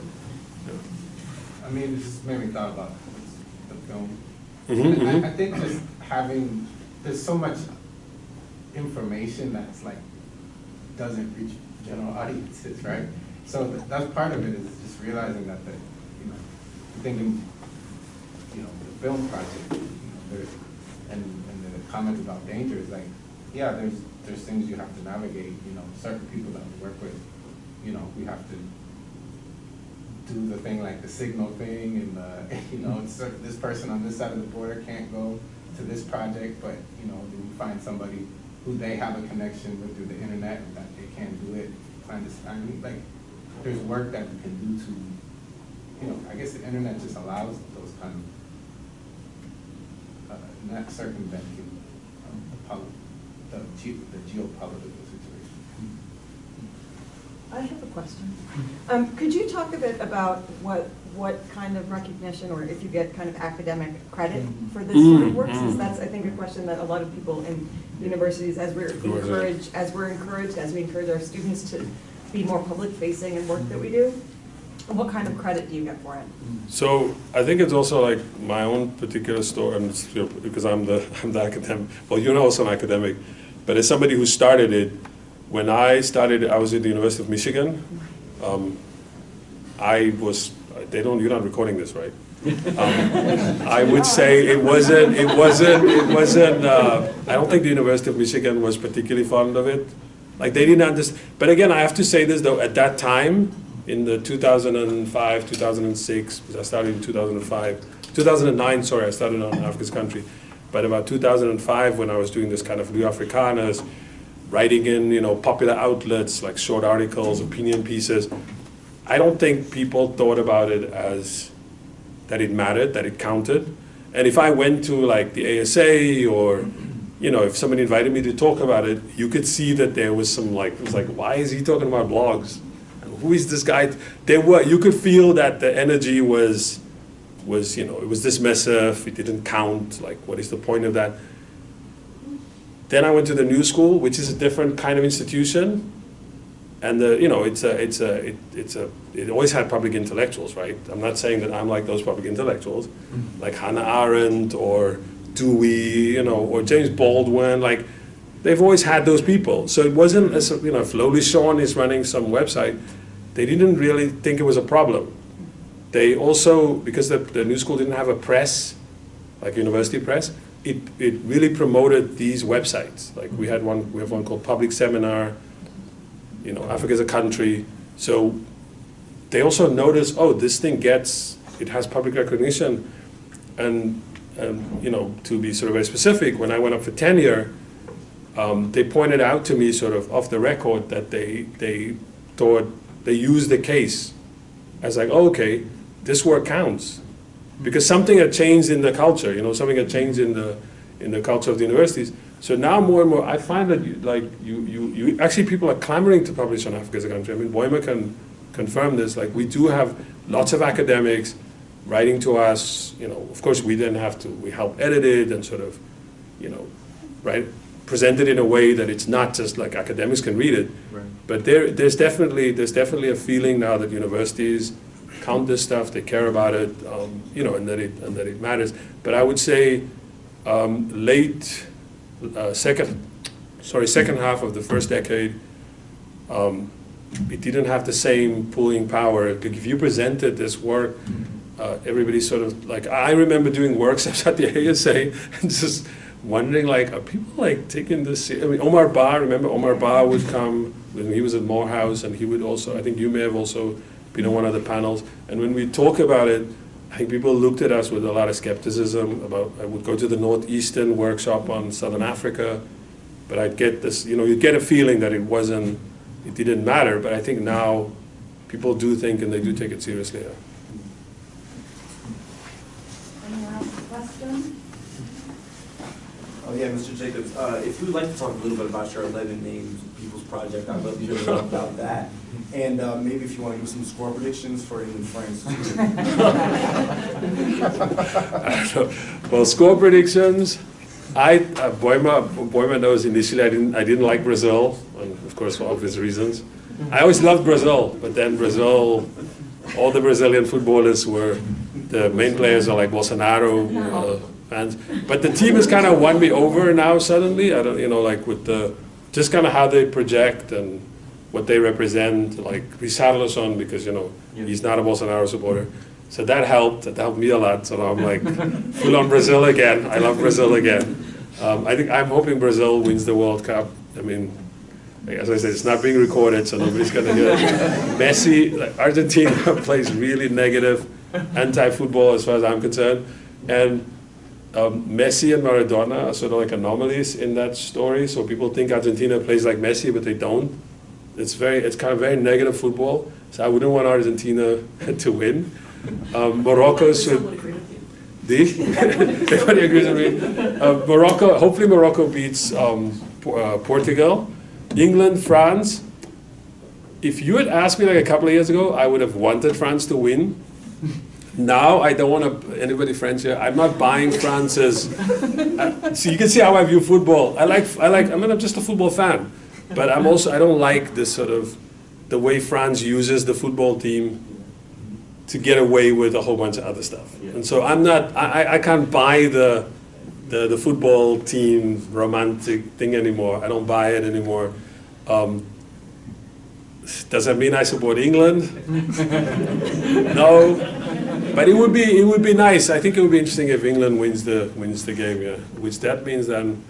Yeah. I mean, it just made me thought about the film. Mm-hmm, I think just there's so much information that's like doesn't reach general audiences, right? So that's part of it, is just realizing that thinking, the film project, and the comment about danger is like, yeah, there's things you have to navigate, certain people that we work with, we have to do the thing like the signal thing, and it's this person on this side of the border can't go to this project, but then you find somebody who they have a connection with through the internet and that they can't do it clandestinely. Like, there's work that we can do to, I guess the internet just allows those kind of not circumventing the geopolitical situation. I have a question. Could you talk a bit about what kind of recognition, or if you get kind of academic credit for this sort of work? Since that's, I think, a question that a lot of people in universities, as we encourage our students to be more public-facing in work that we do, what kind of credit do you get for it? So I think it's also like my own particular story, and it's, because I'm the academic. Well, you're also an academic, but as somebody who started it, when I started, I was at the University of Michigan. You're not recording this, right? I would say it wasn't, I don't think the University of Michigan was particularly fond of it. Like, they didn't understand. But again, I have to say this though, at that time, in the 2005, 2006, because I started in 2009, sorry, I started on Africa's Country. But about 2005, when I was doing this kind of New Afrikaners, writing in, popular outlets, like short articles, opinion pieces, I don't think people thought about it as that it mattered, that it counted. And if I went to like the ASA, or if somebody invited me to talk about it, you could see that there was some it was like, why is he talking about blogs? who is this guy? You could feel that the energy was, you know, it was dismissive, it didn't count, like, what is the point of that? Then I went to the New School, which is a different kind of institution, and you know, it always had public intellectuals, right? I'm not saying that I'm like those public intellectuals, like Hannah Arendt or Dewey, you know, or James Baldwin, like, they've always had those people. So it wasn't, as you know, if Lowly Shawn is running some website, they didn't really think it was a problem. They also, because the New School didn't have a press, like university press, it really promoted these websites. Like we have one called Public Seminar, you know, Africa is a Country. So they also noticed, oh, this thing it has public recognition. And you know, to be sort of very specific, when I went up for tenure, they pointed out to me sort of off the record that they thought, they used the case as like, oh, okay, this work counts. Because something had changed in the culture, you know, something had changed in the culture of the universities. So now more and more, I find that you actually people are clamoring to publish on Africa as a Country. I mean, Boima can confirm this. Like, we do have lots of academics writing to us. You know, of course, we then have to, we help edit it and sort of, you know, right, present it in a way that it's not just like academics can read it. Right. But there's definitely a feeling now that universities count this stuff, they care about it, you know, and that it matters. But I would say second half of the first decade, it didn't have the same pulling power. If you presented this work, everybody sort of, like, I remember doing workshops at the ASA and just wondering, like, are people like taking this? I mean, Omar Ba, remember Omar Ba would come when he was at Morehouse, and he would also, I think you may have also been on one of the panels, and when we talk about it, I think people looked at us with a lot of skepticism about, I would go to the Northeastern workshop on Southern Africa, but I'd get this, you know, you'd get a feeling that it didn't matter, but I think now people do think and they do take it seriously. Yeah. Anyone else have a question? Oh yeah, Mr. Jacobs, if you would like to talk a little bit about your 11 Names People's Project, I'd love to hear more about that. And maybe if you want to give some score predictions for England, France. Well, score predictions. Boima knows initially I didn't like Brazil, and of course for obvious reasons. I always loved Brazil, but then Brazil, all the Brazilian footballers were, the main players are like Bolsonaro fans. But the team has kind of won me over now suddenly. I don't, you know, like with just kind of how they project and what they represent, like Richarlison, because, you know, he's not a Bolsonaro supporter. So that helped me a lot. So now I'm like full on Brazil again. I love Brazil again. I'm hoping Brazil wins the World Cup. I mean, as I said, it's not being recorded, so nobody's going to hear it. Messi, like, Argentina plays really negative, anti-football as far as I'm concerned. And Messi and Maradona are sort of like anomalies in that story. So people think Argentina plays like Messi, but they don't. It's kind of very negative football. So I wouldn't want Argentina to win. Morocco should. Everybody agrees with me. Morocco. Hopefully, Morocco beats Portugal. England, France. If you had asked me like a couple of years ago, I would have wanted France to win. Now I don't want anybody French here. I'm not buying France's. So you can see how I view football. I'm just a football fan, but I don't like this sort of the way France uses the football team to get away with a whole bunch of other stuff. Yeah. And so I can't buy the football team romantic thing anymore. I don't buy it anymore. Does that mean I support England? No. But it would be nice. I think it would be interesting if England wins the game, yeah. Which that means then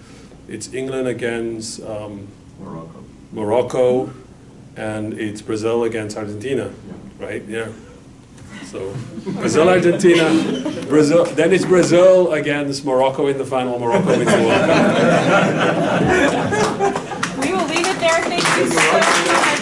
it's England against Morocco, and it's Brazil against Argentina, right? Yeah. So Brazil, Argentina, Brazil. Then it's Brazil against Morocco in the final. Morocco wins the World Cup. We will leave it there. Thank you so much.